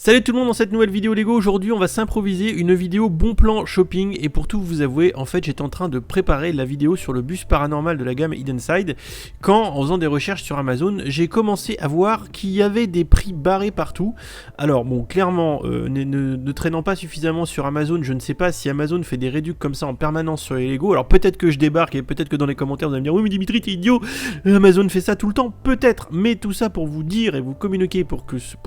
Salut tout le monde, dans cette nouvelle vidéo Lego, aujourd'hui on va s'improviser une vidéo bon plan shopping. Et pour tout vous avouer, en fait j'étais en train de préparer la vidéo sur le bus paranormal de la gamme Hidden-Side, quand en faisant des recherches sur Amazon, j'ai commencé à voir qu'il y avait des prix barrés partout. Alors bon, clairement, ne traînant pas suffisamment sur Amazon, je ne sais pas si Amazon fait des réducs comme ça en permanence sur les Lego. Alors peut-être que je débarque et peut-être que dans les commentaires vous allez me dire « Oui mais Dimitri t'es idiot, Amazon fait ça tout le temps », peut-être, mais tout ça pour vous dire et vous communiquer pour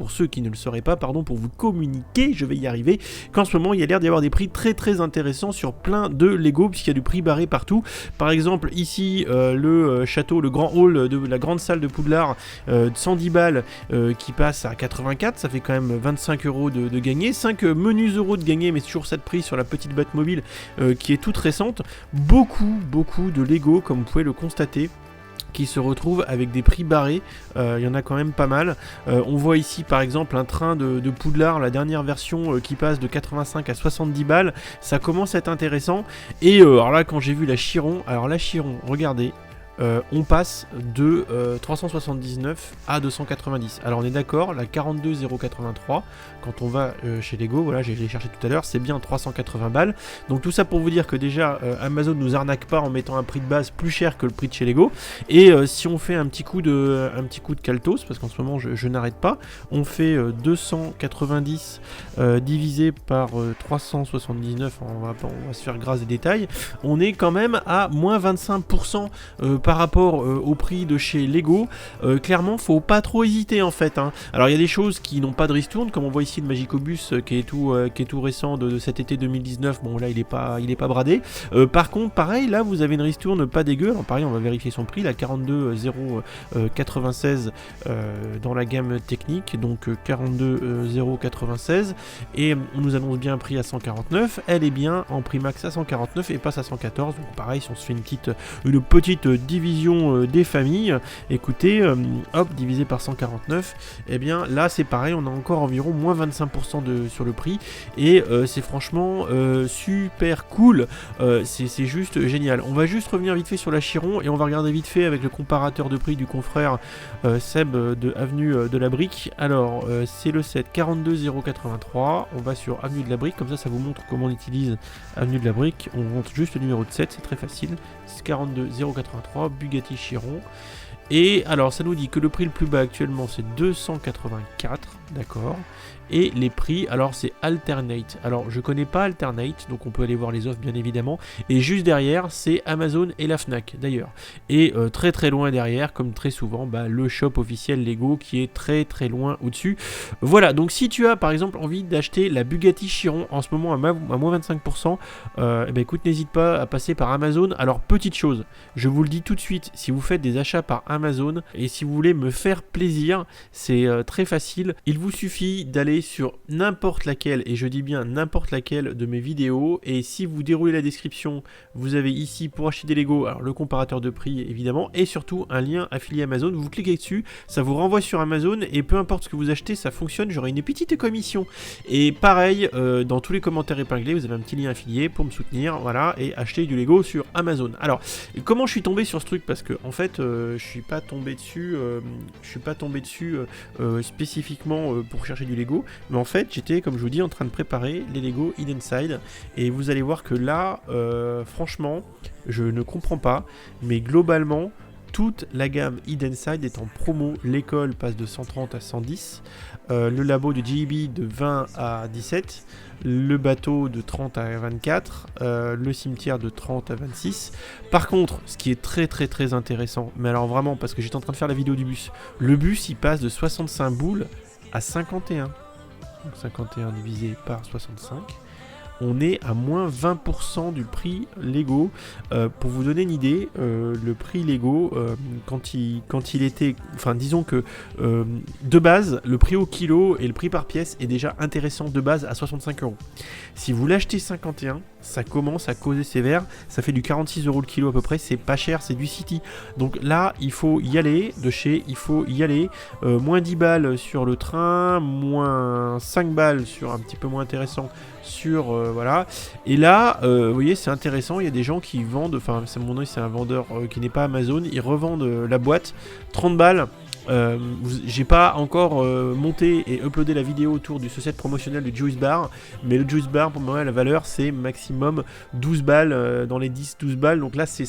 ceux qui ne le sauraient pas, pardon, pour vous communiquer, je vais y arriver, qu'en ce moment il y a l'air d'y avoir des prix très intéressants sur plein de Lego, puisqu'il y a du prix barré partout. Par exemple ici le château, le grand hall de la grande salle de Poudlard, 110 balles qui passe à 84, ça fait quand même 25 € de gagné, 5 menus euros de gagné, mais c'est toujours ça de prix sur la petite Batmobile qui est toute récente. Beaucoup de Lego, comme vous pouvez le constater, qui se retrouvent avec des prix barrés. Il y en a quand même pas mal. On voit ici par exemple un train de Poudlard, la dernière version qui passe de 85 à 70 balles. Ça commence à être intéressant. Et alors là, quand j'ai vu la Chiron, regardez, on passe de 379 à 290. Alors on est d'accord, la 42083, quand on va chez Lego, voilà, j'ai cherché tout à l'heure, c'est bien 380 balles. Donc tout ça pour vous dire que déjà Amazon nous arnaque pas en mettant un prix de base plus cher que le prix de chez Lego. Et si on fait un petit coup de caltos, parce qu'en ce moment je n'arrête pas, on fait 290 divisé par 379, on va se faire grâce des détails, on est quand même à moins 25% par rapport au prix de chez Lego. Clairement faut pas trop hésiter en fait, hein. Alors il y a des choses qui n'ont pas de ristourne, comme on voit ici le Magicobus qui est tout récent de cet été 2019. Bon là il est pas bradé. Par contre pareil, là vous avez une ristourne pas dégueu. Alors pareil, on va vérifier son prix, la 42096 dans la gamme technique, donc 42096, et on nous annonce bien un prix à 149. Elle est bien en prix max à 149 et passe à 114. Donc pareil, si on se fait une petite division des familles, écoutez, hop, divisé par 149, et bien là c'est pareil, on a encore environ moins 25% sur le prix, et c'est franchement super cool, c'est juste génial. On va juste revenir vite fait sur la Chiron et on va regarder vite fait avec le comparateur de prix du confrère Seb de Avenue de la Brique. Alors c'est le set 42083, on va sur Avenue de la Brique, comme ça vous montre comment on utilise Avenue de la Brique. On rentre juste le numéro de set, c'est très facile, c'est 42083 Bugatti Chiron. Et alors ça nous dit que le prix le plus bas actuellement c'est 284, d'accord. Et les prix, alors c'est Alternate. Alors je connais pas Alternate, donc on peut aller voir les offres bien évidemment. Et juste derrière c'est Amazon et la Fnac d'ailleurs. Et très loin derrière, comme très souvent, le shop officiel Lego qui est très loin au-dessus. Voilà, donc si tu as par exemple envie d'acheter la Bugatti Chiron en ce moment à moins 25%, écoute, n'hésite pas à passer par Amazon. Alors petite chose, je vous le dis tout de suite, si vous faites des achats par Amazon et si vous voulez me faire plaisir, c'est très facile. Il vous suffit d'aller sur n'importe laquelle, et je dis bien n'importe laquelle de mes vidéos, et si vous déroulez la description, vous avez ici pour acheter des Lego, alors le comparateur de prix évidemment, et surtout un lien affilié Amazon. Vous cliquez dessus, ça vous renvoie sur Amazon, et peu importe ce que vous achetez, ça fonctionne, j'aurai une petite commission. Et pareil, dans tous les commentaires épinglés, vous avez un petit lien affilié pour me soutenir, voilà, et acheter du Lego sur Amazon. Alors, comment je suis tombé sur ce truc? Parce que en fait, je suis pas tombé dessus spécifiquement pour chercher du Lego, mais en fait j'étais, comme je vous dis, en train de préparer les Lego Hidden-Side, et vous allez voir que là franchement je ne comprends pas, mais globalement toute la gamme Hidden-Side est en promo. L'école passe de 130 à 110, le labo de JB de 20 à 17, le bateau de 30 à 24, le cimetière de 30 à 26. Par contre, ce qui est très intéressant, mais alors vraiment, parce que j'étais en train de faire la vidéo du bus, le bus il passe de 65 boules à 51. Donc 51 divisé par 65. On est à moins 20% du prix Lego. Pour vous donner une idée, le prix Lego, quand il était... Enfin, disons que de base, le prix au kilo et le prix par pièce est déjà intéressant de base à 65 €. Si vous l'achetez 51, ça commence à causer sévère. Ça fait du 46 € le kilo à peu près. C'est pas cher, c'est du City. Donc là, il faut y aller. Il faut y aller. Moins 10 balles sur le train, moins 5 balles sur un petit peu moins intéressant sur voilà. Et là vous voyez, c'est intéressant, il y a des gens qui vendent, enfin c'est un vendeur qui n'est pas Amazon, ils revendent la boîte 30 balles J'ai pas encore monté et uploadé la vidéo autour de ce set promotionnel de Juice Bar, mais le Juice Bar pour moi la valeur c'est maximum 12 balles, dans les 10-12 balles, donc là c'est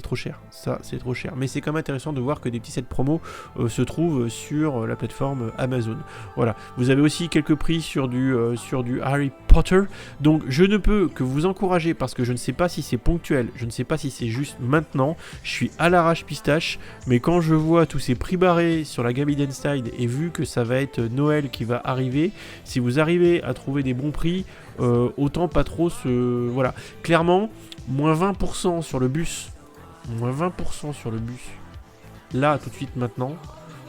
trop cher, ça c'est trop cher, mais c'est quand même intéressant de voir que des petits sets promo se trouvent sur la plateforme Amazon. Voilà, vous avez aussi quelques prix sur du Harry Potter, donc je ne peux que vous encourager, parce que je ne sais pas si c'est ponctuel, je ne sais pas si c'est juste maintenant, je suis à l'arrache pistache, mais quand je vois tous ces prix barrés sur la gamme Hidden Side, et vu que ça va être Noël qui va arriver, si vous arrivez à trouver des bons prix, autant pas trop se... Voilà, clairement, moins 20% sur le bus, là tout de suite maintenant.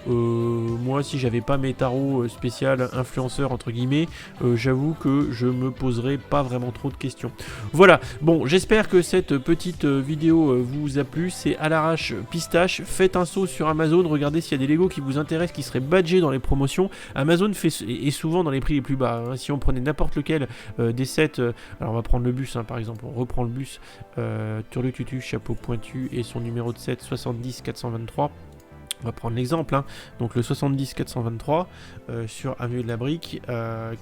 Moi si j'avais pas mes tarots spécial influenceurs entre guillemets, j'avoue que je me poserais pas vraiment trop de questions. Voilà, bon j'espère que cette petite vidéo vous a plu, c'est à l'arrache pistache, faites un saut sur Amazon, regardez s'il y a des Lego qui vous intéressent, qui seraient badgés dans les promotions. Amazon est souvent dans les prix les plus bas, hein. Si on prenait n'importe lequel des sets, alors on va prendre le bus hein, par exemple, on reprend le bus, Turlututu, chapeau pointu et son numéro de set 70 423. On va prendre l'exemple, hein. Donc le 70 423 sur Avenue de la Brique,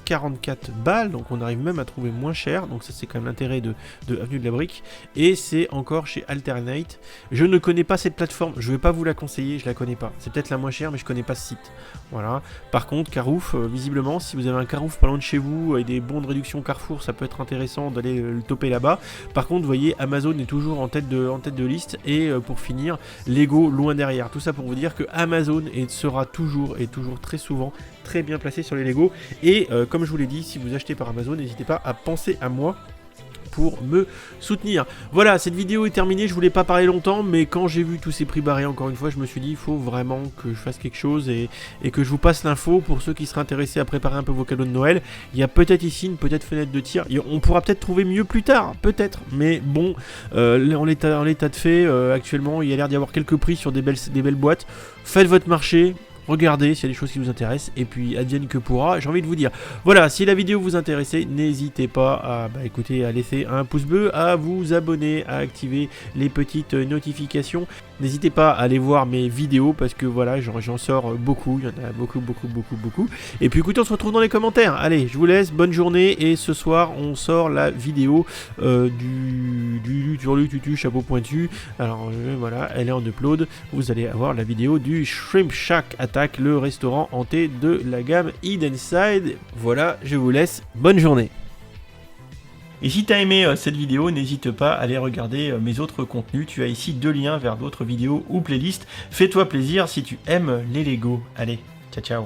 44 balles, donc on arrive même à trouver moins cher, donc ça c'est quand même l'intérêt de Avenue de la Brique, et c'est encore chez Alternate. Je ne connais pas cette plateforme, je ne vais pas vous la conseiller, je la connais pas, c'est peut-être la moins chère mais je connais pas ce site. Voilà. Par contre Carouf, visiblement si vous avez un Carouf pas loin de chez vous et des bons de réduction Carrefour, ça peut être intéressant d'aller le toper là-bas. Par contre vous voyez Amazon est toujours en tête de liste, et pour finir Lego loin derrière. Tout ça pour vous dire que Amazon sera toujours très souvent très bien placé sur les Lego, et comme je vous l'ai dit, si vous achetez par Amazon, n'hésitez pas à penser à moi pour me soutenir. Voilà, cette vidéo est terminée, je voulais pas parler longtemps, mais quand j'ai vu tous ces prix barrés encore une fois, je me suis dit il faut vraiment que je fasse quelque chose et que je vous passe l'info pour ceux qui seraient intéressés à préparer un peu vos cadeaux de Noël. Il y a peut-être ici une fenêtre de tir, on pourra peut-être trouver mieux plus tard, peut-être, mais bon, en l'état de fait, actuellement il y a l'air d'y avoir quelques prix sur des belles boîtes. Faites votre marché, regardez s'il y a des choses qui vous intéressent, et puis advienne que pourra, j'ai envie de vous dire. Voilà, si la vidéo vous intéressait, n'hésitez pas à laisser un pouce bleu, à vous abonner, à activer les petites notifications. N'hésitez pas à aller voir mes vidéos, parce que voilà, j'en sors beaucoup, il y en a beaucoup. Et puis écoutez, on se retrouve dans les commentaires. Allez, je vous laisse, bonne journée, et ce soir, on sort la vidéo du Turlututu chapeau pointu. Alors voilà, elle est en upload, vous allez avoir la vidéo du Shrimp Shack Attack, le restaurant hanté de la gamme Hidden Side. Voilà, je vous laisse, bonne journée. Et si tu as aimé cette vidéo, n'hésite pas à aller regarder mes autres contenus. Tu as ici 2 liens vers d'autres vidéos ou playlists. Fais-toi plaisir si tu aimes les Lego. Allez, ciao ciao.